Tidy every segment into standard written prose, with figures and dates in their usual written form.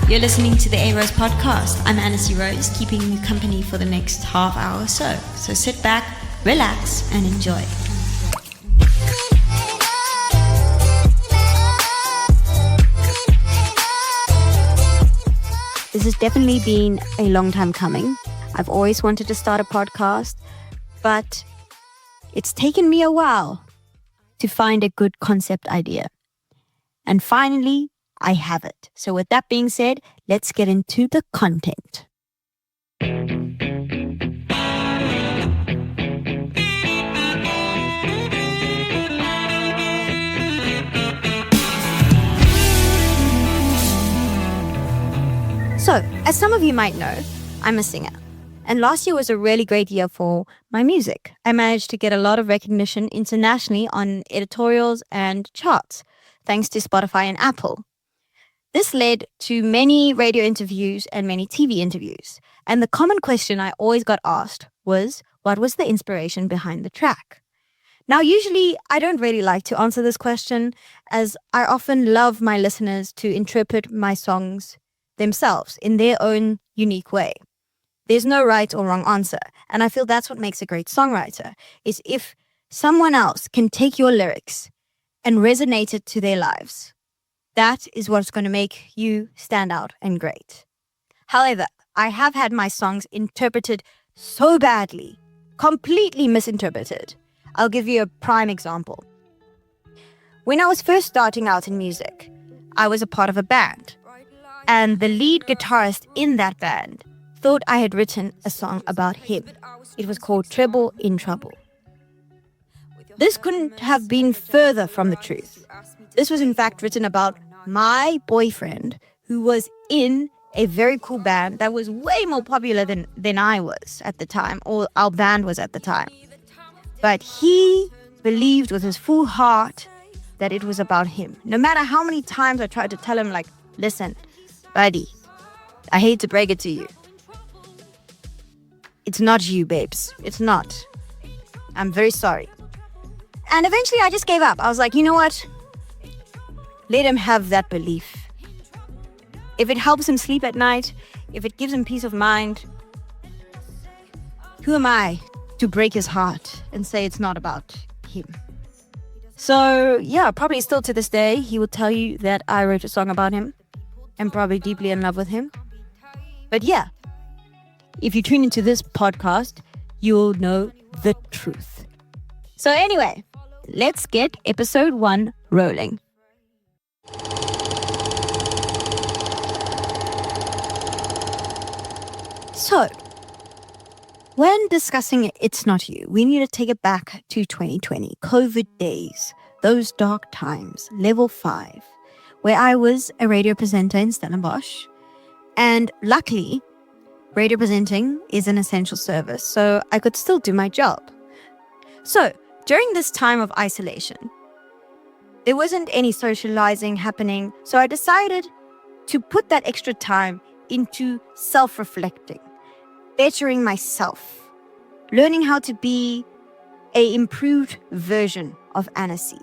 You're listening to the A-Rose podcast. I'm Anacy Rose, keeping you company for the next half hour or so. So sit back, relax, and enjoy. This has definitely been a long time coming. I've always wanted to start a podcast, but it's taken me a while to find a good concept idea. And finally, I have it. So with that being said, let's get into the content. So, as some of you might know, I'm a singer. And last year was a really great year for my music. I managed to get a lot of recognition internationally on editorials and charts, thanks to Spotify and Apple. This led to many radio interviews and many TV interviews. And the common question I always got asked was, what was the inspiration behind the track? Now, usually I don't really like to answer this question, as I often love my listeners to interpret my songs themselves in their own unique way. There's no right or wrong answer. And I feel that's what makes a great songwriter, is if someone else can take your lyrics and resonate it to their lives. That is what's going to make you stand out and great. However, I have had my songs interpreted so badly, completely misinterpreted. I'll give you a prime example. When I was first starting out in music, I was a part of a band. And the lead guitarist in that band thought I had written a song about him. It was called Treble in Trouble. This couldn't have been further from the truth. This was in fact written about my boyfriend, who was in a very cool band that was way more popular than I was at the time, or our band was at the time. But he believed with his full heart that it was about him. No matter how many times I tried to tell him, like, listen, buddy, I hate to break it to you. It's not you, babes. It's not. I'm very sorry. And eventually I just gave up. I was like, you know what? Let him have that belief. If it helps him sleep at night, if it gives him peace of mind, who am I to break his heart and say it's not about him? So yeah, probably still to this day, he will tell you that I wrote a song about him. I'm probably deeply in love with him. But yeah, if you tune into this podcast, you'll know the truth. So anyway, let's get episode 1 rolling. So, when discussing It's Not You, we need to take it back to 2020, COVID days, those dark times, level 5, where I was a radio presenter in Stellenbosch. And luckily, radio presenting is an essential service, so I could still do my job. So, during this time of isolation, there wasn't any socializing happening, so I decided to put that extra time into self-reflecting, bettering myself, learning how to be an improved version of Anacy,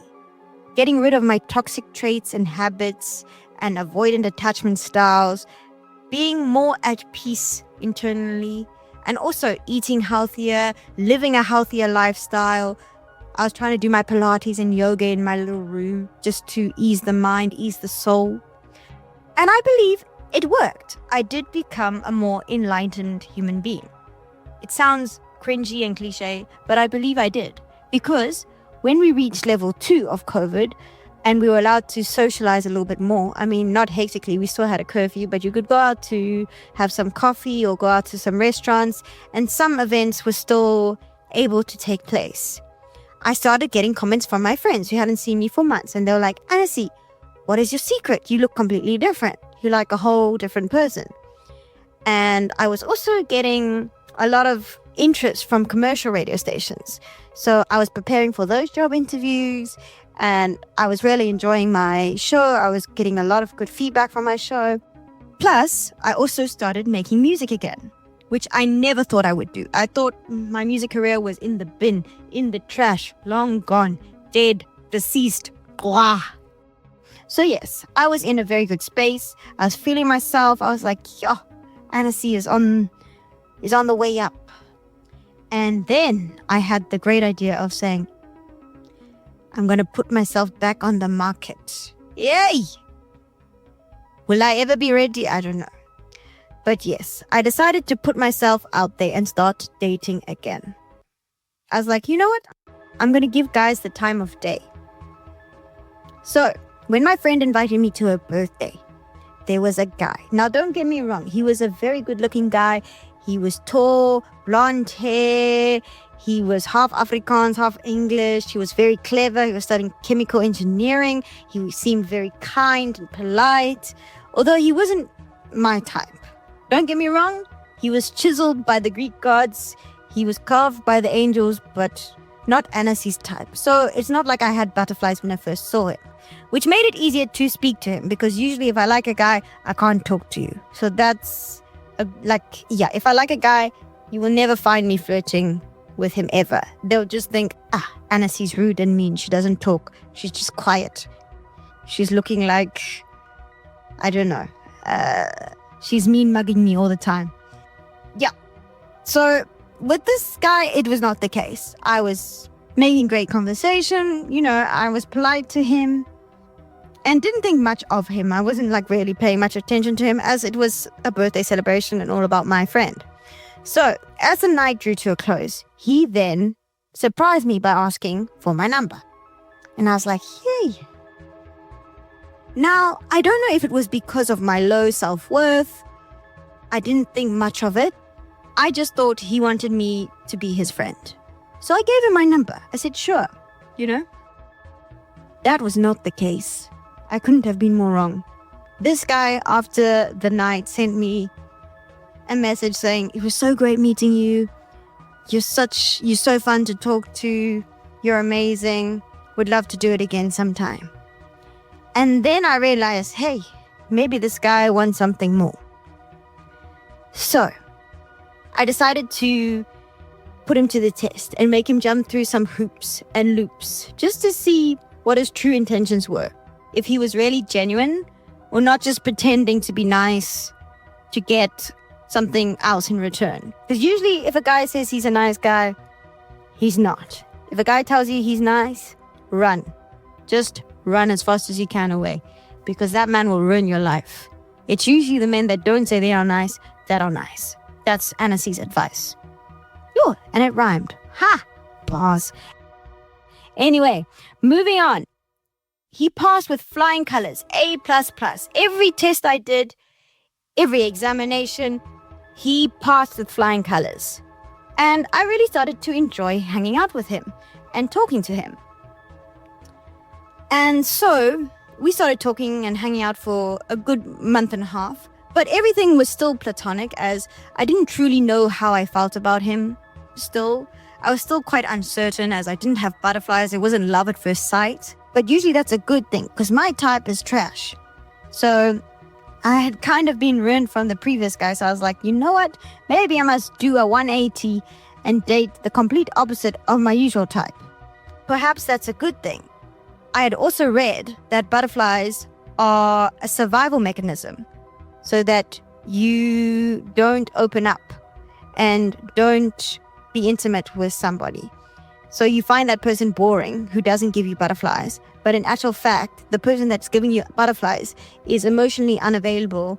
getting rid of my toxic traits and habits and avoidant attachment styles, being more at peace internally, and also eating healthier, living a healthier lifestyle. I was trying to do my Pilates and yoga in my little room just to ease the mind, ease the soul. And I believe it worked. I did become a more enlightened human being. It sounds cringy and cliche, but I believe I did. Because when we reached level 2 of COVID and we were allowed to socialize a little bit more, I mean, not hectically, we still had a curfew, but you could go out to have some coffee or go out to some restaurants, and some events were still able to take place. I started getting comments from my friends who hadn't seen me for months, and they were like, Anacy, what is your secret? You look completely different. You're like a whole different person. And I was also getting a lot of interest from commercial radio stations. So I was preparing for those job interviews, and I was really enjoying my show. I was getting a lot of good feedback from my show. Plus, I also started making music again, which I never thought I would do. I thought my music career was in the bin, in the trash, long gone, dead, deceased, blah. So yes, I was in a very good space. I was feeling myself. I was like, yo, Anacy is on the way up. And then I had the great idea of saying, I'm going to put myself back on the market. Yay! Will I ever be ready? I don't know. But yes, I decided to put myself out there and start dating again. I was like, you know what? I'm going to give guys the time of day. So, when my friend invited me to her birthday, there was a guy. Now, don't get me wrong. He was a very good-looking guy. He was tall, blonde hair. He was half Afrikaans, half English. He was very clever. He was studying chemical engineering. He seemed very kind and polite, although he wasn't my type. Don't get me wrong. He was chiseled by the Greek gods. He was carved by the angels, but not Anacy's type. So it's not like I had butterflies when I first saw him, which made it easier to speak to him, because usually if I like a guy, I can't talk to you. So that's if I like a guy, you will never find me flirting with him ever. They'll just think, Anacy's rude and mean. She doesn't talk. She's just quiet. She's looking like, I don't know. She's mean mugging me all the time. Yeah. So with this guy, it was not the case. I was making great conversation. I was polite to him and didn't think much of him. I wasn't really paying much attention to him, as it was a birthday celebration and all about my friend. So as the night drew to a close, he then surprised me by asking for my number. And I was like, yay. Now, I don't know if it was because of my low self-worth. I didn't think much of it. I just thought he wanted me to be his friend. So I gave him my number. I said, sure, That was not the case. I couldn't have been more wrong. This guy, after the night, sent me a message saying, it was so great meeting you. You're so fun to talk to. You're amazing. Would love to do it again sometime. And then I realized, hey, maybe this guy wants something more. So I decided to put him to the test and make him jump through some hoops and loops just to see what his true intentions were. If he was really genuine or not just pretending to be nice to get something else in return. Because usually if a guy says he's a nice guy, he's not. If a guy tells you he's nice, run. Just run as fast as you can away, because that man will ruin your life. It's usually the men that don't say they are nice that are nice. That's Anacy's advice. Yo, and it rhymed. Ha! Bars. Anyway, moving on. He passed with flying colors, A++. Every test I did, every examination, he passed with flying colors. And I really started to enjoy hanging out with him and talking to him. And so we started talking and hanging out for a good month and a half. But everything was still platonic, as I didn't truly know how I felt about him. I was still quite uncertain, as I didn't have butterflies. It wasn't love at first sight. But usually that's a good thing, because my type is trash. So I had kind of been ruined from the previous guy. So I was like, you know what? Maybe I must do a 180 and date the complete opposite of my usual type. Perhaps that's a good thing. I had also read that butterflies are a survival mechanism, so that you don't open up and don't be intimate with somebody. So you find that person boring who doesn't give you butterflies, but in actual fact, the person that's giving you butterflies is emotionally unavailable,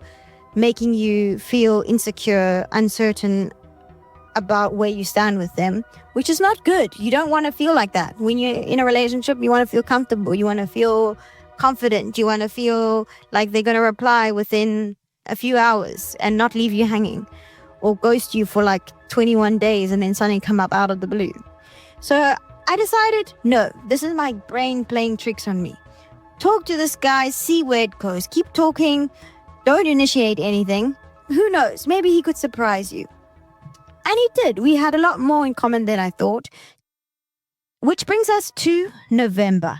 making you feel insecure, uncertain about where you stand with them, which is not good. You don't want to feel like that. When you're in a relationship, you want to feel comfortable. You want to feel confident. You want to feel like they're going to reply within a few hours and not leave you hanging, or ghost you for 21 days and then suddenly come up out of the blue. So I decided, no, this is my brain playing tricks on me. Talk to this guy, see where it goes. Keep talking. Don't initiate anything. Who knows? Maybe he could surprise you. And he did. We had a lot more in common than I thought. Which brings us to November.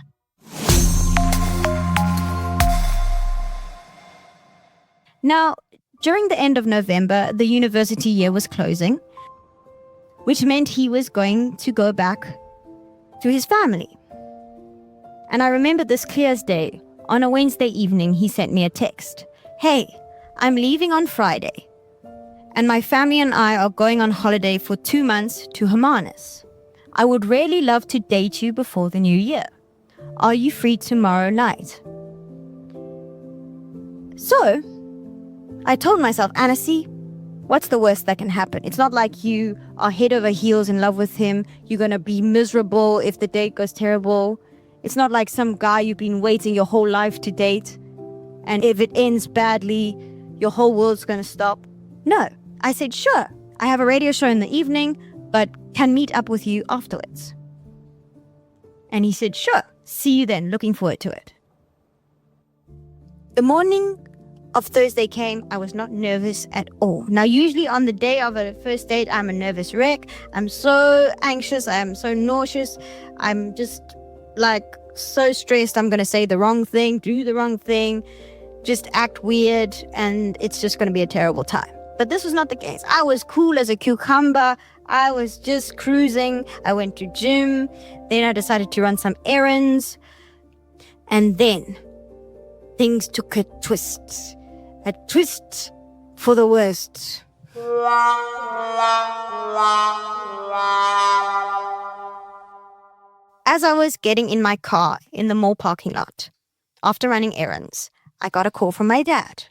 Now, during the end of November, the university year was closing, which meant he was going to go back to his family. And I remember this clear as day. On a Wednesday evening, he sent me a text. Hey, I'm leaving on Friday, and my family and I are going on holiday for 2 months to Hermanus. I would really love to date you before the new year. Are you free tomorrow night? So, I told myself, Anacy, what's the worst that can happen? It's not like you are head over heels in love with him. You're going to be miserable if the date goes terrible. It's not like some guy you've been waiting your whole life to date. And if it ends badly, your whole world's going to stop. No, I said, sure. I have a radio show in the evening, but can meet up with you afterwards. And he said, sure. See you then. Looking forward to it. The morning of Thursday came. I was not nervous at all. Now, usually on the day of a first date, I'm a nervous wreck. I'm so anxious. I am so nauseous. I'm just like so stressed. I'm going to say the wrong thing, do the wrong thing, just act weird, and it's just going to be a terrible time. But this was not the case. I was cool as a cucumber. I was just cruising. I went to gym. Then I decided to run some errands. And then things took a twist for the worst. As I was getting in my car in the mall parking lot, after running errands, I got a call from my dad.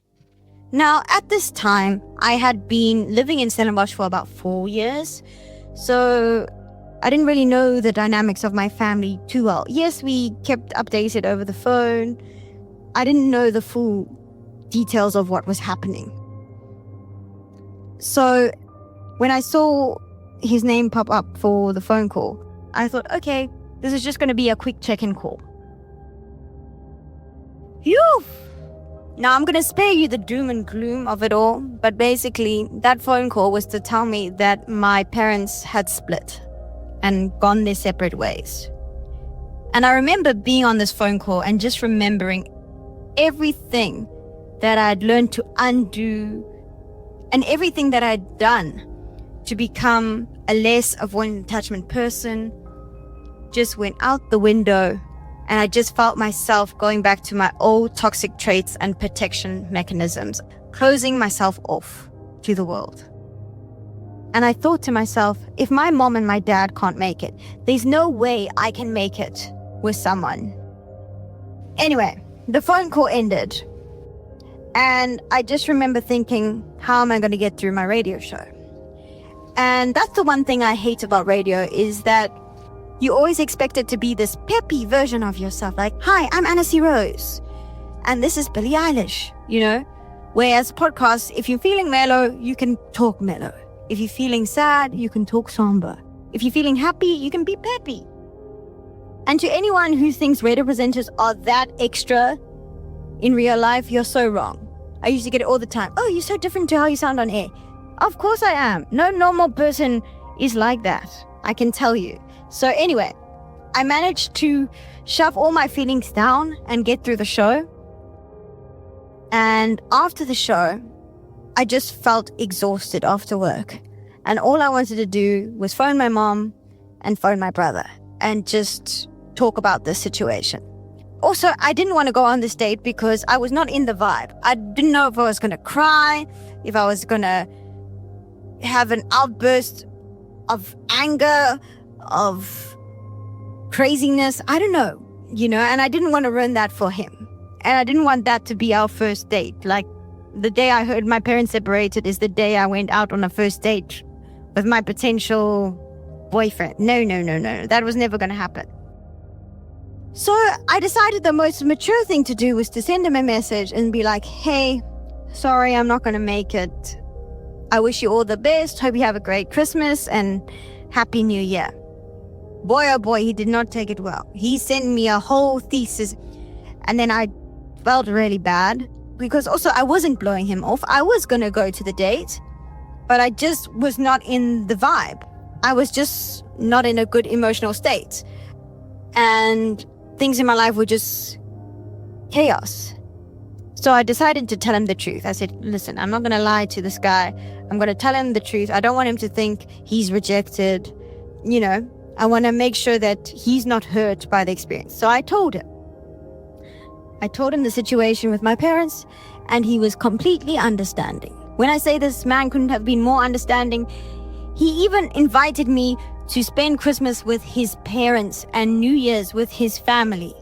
Now, at this time, I had been living in Stellenbosch for about 4 years, so I didn't really know the dynamics of my family too well. Yes, we kept updated over the phone. I didn't know the full details of what was happening. So when I saw his name pop up for the phone call, I thought, okay, this is just going to be a quick check-in call. Phew! Now, I'm going to spare you the doom and gloom of it all, but basically, that phone call was to tell me that my parents had split and gone their separate ways. And I remember being on this phone call and just remembering everything that I'd learned to undo and everything that I'd done to become a less avoidant attachment person just went out the window. And I just felt myself going back to my old toxic traits and protection mechanisms, closing myself off to the world. And I thought to myself, if my mom and my dad can't make it, there's no way I can make it with someone. Anyway, the phone call ended. And I just remember thinking, how am I going to get through my radio show? And that's the one thing I hate about radio is that you always expect it to be this peppy version of yourself. Like, hi, I'm Anacy Rose. And this is Billie Eilish, you know? Whereas podcasts, if you're feeling mellow, you can talk mellow. If you're feeling sad, you can talk somber. If you're feeling happy, you can be peppy. And to anyone who thinks radio presenters are that extra in real life, you're so wrong. I used to get it all the time. Oh, you're so different to how you sound on air. Of course I am. No normal person is like that. I can tell you. So anyway, I managed to shove all my feelings down and get through the show. And after the show, I just felt exhausted after work. And all I wanted to do was phone my mom and phone my brother and just talk about this situation. Also, I didn't want to go on this date because I was not in the vibe. I didn't know if I was going to cry, if I was going to have an outburst of anger, of craziness. I don't know, you know, and I didn't want to ruin that for him. And I didn't want that to be our first date. Like, the day I heard my parents separated is the day I went out on a first date with my potential boyfriend. No. That was never going to happen. So I decided the most mature thing to do was to send him a message and be like, hey, sorry, I'm not going to make it. I wish you all the best. Hope you have a great Christmas and Happy New Year. Boy, oh boy, he did not take it well. He sent me a whole thesis. And then I felt really bad because also I wasn't blowing him off. I was going to go to the date, but I just was not in the vibe. I was just not in a good emotional state. And things in my life were just chaos. So I decided to tell him the truth. I said, listen, I'm not going to lie to this guy. I'm going to tell him the truth. I don't want him to think he's rejected. You know, I want to make sure that he's not hurt by the experience. So I told him. I told him the situation with my parents, and he was completely understanding. When I say this man couldn't have been more understanding, he even invited me to spend Christmas with his parents and New Year's with his family.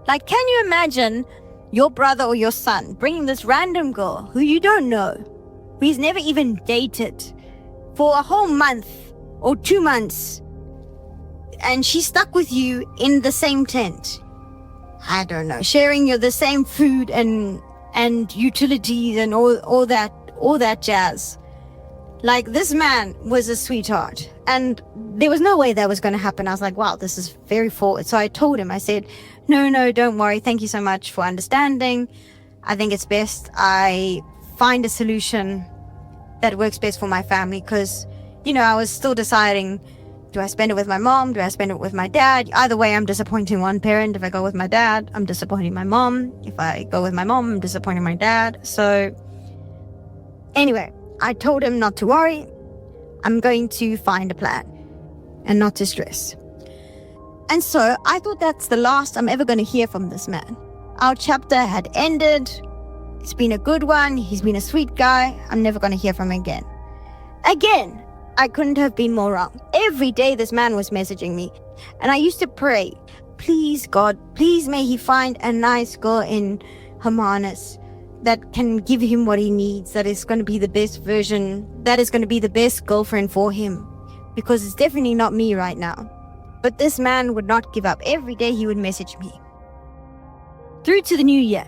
Like, can you imagine your brother or your son bringing this random girl who you don't know, who he's never even dated, for a whole month or 2 months, and she's stuck with you in the same tent? I don't know, sharing the same food and utilities and all that jazz. Like, this man was a sweetheart, and there was no way that was going to happen. I was like, wow, this is very forward. So I told him, I said, no, don't worry. Thank you so much for understanding. I think it's best I find a solution that works best for my family, because, I was still deciding, do I spend it with my mom? Do I spend it with my dad? Either way, I'm disappointing one parent. If I go with my dad, I'm disappointing my mom. If I go with my mom, I'm disappointing my dad. So anyway, I told him not to worry. I'm going to find a plan and not to stress. And so I thought that's the last I'm ever going to hear from this man. Our chapter had ended. It's been a good one. He's been a sweet guy. I'm never going to hear from him again. Again, I couldn't have been more wrong. Every day this man was messaging me. And I used to pray, please God, please may he find a nice girl in Hermanus that can give him what he needs, that is going to be the best version, that is going to be the best girlfriend for him. Because it's definitely not me right now. But this man would not give up. Every day he would message me. Through to the new year.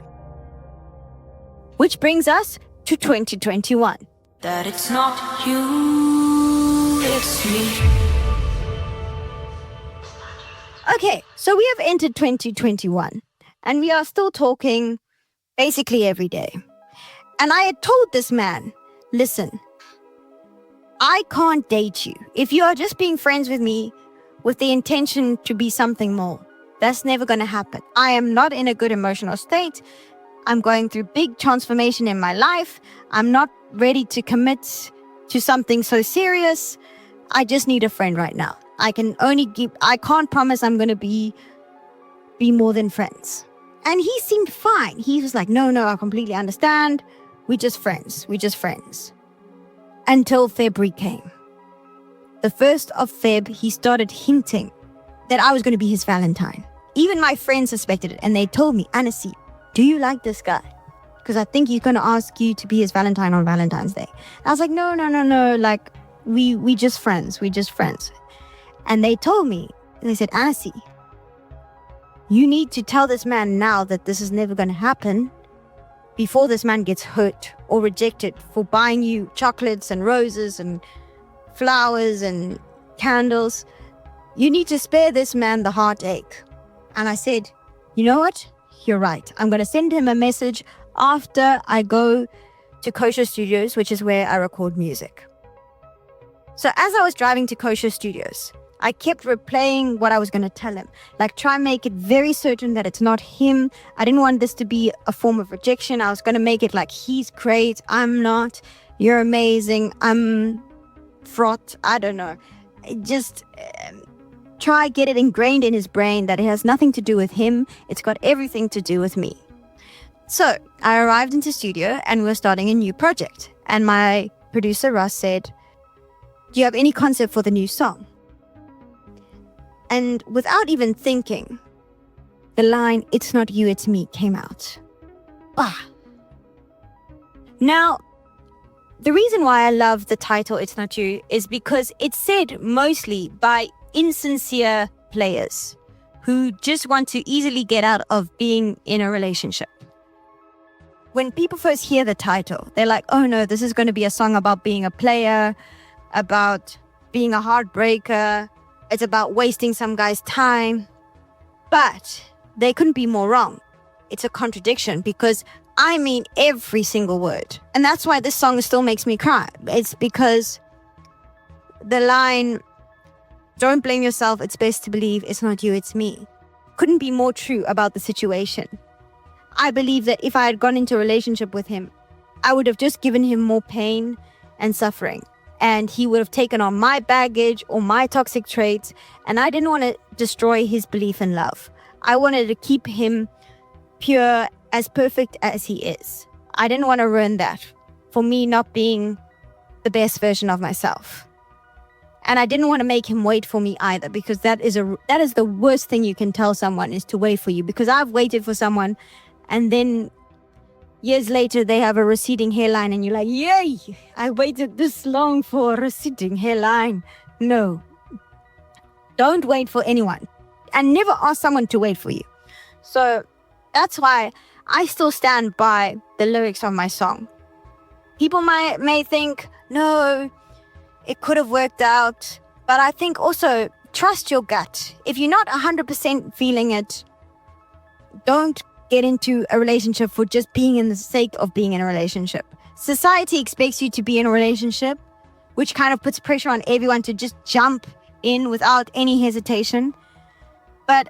Which brings us to 2021. That it's not you, it's me. Okay, so we have entered 2021. And we are still talking basically every day. And I had told this man, listen, I can't date you. If you are just being friends with me with the intention to be something more, that's never going to happen. I am not in a good emotional state. I'm going through big transformation in my life. I'm not ready to commit to something so serious. I just need a friend right now. I can't promise I'm going to be more than friends. And he seemed fine. He was like, no, I completely understand. We're just friends. Until February came. The 1st of Feb, he started hinting that I was going to be his Valentine. Even my friends suspected it, and they told me, Anacy, do you like this guy? Because I think he's going to ask you to be his Valentine on Valentine's Day. And I was like, no. Like, we just friends. And they told me, they said, Anacy, you need to tell this man now that this is never going to happen before this man gets hurt or rejected for buying you chocolates and roses and flowers and candles. You need to spare this man the heartache. And I said, you know what? You're right. I'm going to send him a message after I go to Kosher Studios, which is where I record music. So as I was driving to Kosher Studios, I kept replaying what I was going to tell him. Like, try and make it very certain that it's not him. I didn't want this to be a form of rejection. I was going to make it like, he's great, I'm not. You're amazing, I'm fraught. I don't know. Just try get it ingrained in his brain that it has nothing to do with him. It's got everything to do with me. So I arrived into studio and we're starting a new project. And my producer, Russ, said, do you have any concept for the new song? And without even thinking, the line, it's not you, it's me, came out. Now, the reason why I love the title, It's Not You, is because it's said mostly by insincere players who just want to easily get out of being in a relationship. When people first hear the title, they're like, oh no, this is going to be a song about being a player, about being a heartbreaker. It's about wasting some guy's time. But they couldn't be more wrong. It's a contradiction because I mean every single word. And that's why this song still makes me cry. It's because the line, don't blame yourself, it's best to believe it's not you, it's me, couldn't be more true about the situation. I believe that if I had gone into a relationship with him, I would have just given him more pain and suffering. And he would have taken on my baggage or my toxic traits. And I didn't want to destroy his belief in love. I wanted to keep him pure as perfect as he is. I didn't want to ruin that for me not being the best version of myself. And I didn't want to make him wait for me either, because that is the worst thing you can tell someone, is to wait for you. Because I've waited for someone and then years later they have a receding hairline and you're like, yay, I waited this long for a receding hairline. No. Don't wait for anyone. And never ask someone to wait for you. So that's why I still stand by the lyrics of my song. People may think, no, it could have worked out. But I think also, trust your gut. If you're not 100% feeling it, don't get into a relationship for just being in the sake of being in a relationship. Society expects you to be in a relationship, which kind of puts pressure on everyone to just jump in without any hesitation. But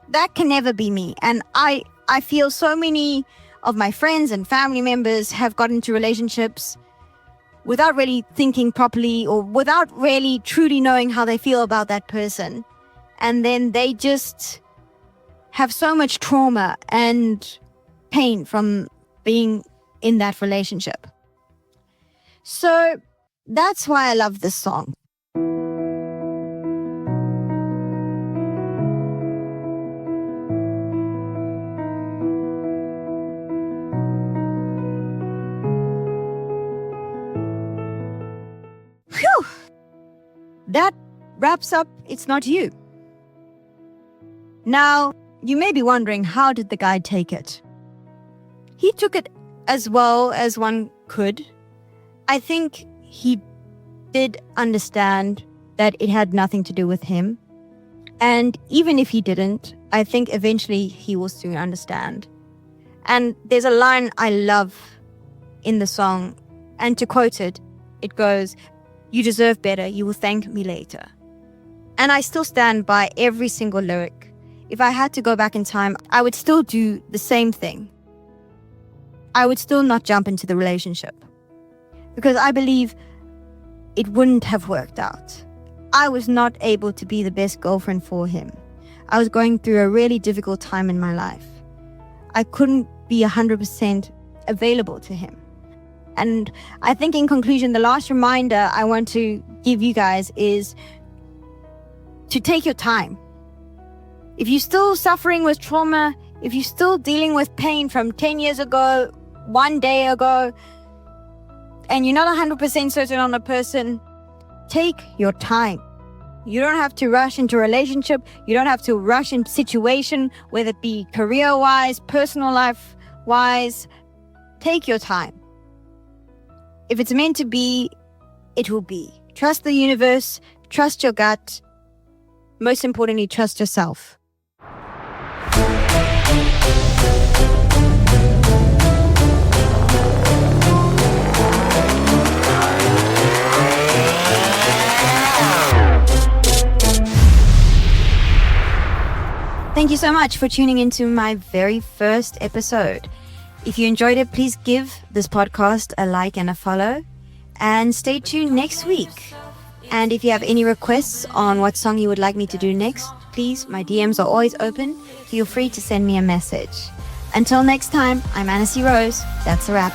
that can never be me. And I feel so many of my friends and family members have got into relationships without really thinking properly, or without really truly knowing how they feel about that person. And then they just have so much trauma and pain from being in that relationship. So that's why I love this song. Phew! That wraps up It's Not You. Now, you may be wondering, how did the guy take it? He took it as well as one could. I think he did understand that it had nothing to do with him. And even if he didn't, I think eventually he will soon understand. And there's a line I love in the song, and to quote it, it goes, "You deserve better, you will thank me later." And I still stand by every single lyric. If I had to go back in time, I would still do the same thing. I would still not jump into the relationship, because I believe it wouldn't have worked out. I was not able to be the best girlfriend for him. I was going through a really difficult time in my life. I couldn't be 100% available to him. And I think in conclusion, the last reminder I want to give you guys is to take your time. If you're still suffering with trauma, if you're still dealing with pain from 10 years ago, 1 day ago, and you're not 100% certain on a person, take your time. You don't have to rush into a relationship. You don't have to rush into a situation, whether it be career-wise, personal life-wise. Take your time. If it's meant to be, it will be. Trust the universe. Trust your gut. Most importantly, trust yourself. Thank you so much for tuning into my very first episode. If you enjoyed it, please give this podcast a like and a follow, and stay tuned next week. And if you have any requests on what song you would like me to do next, please, my DMs are always open. Feel free to send me a message. Until next time, I'm Anacy Rose. That's a wrap.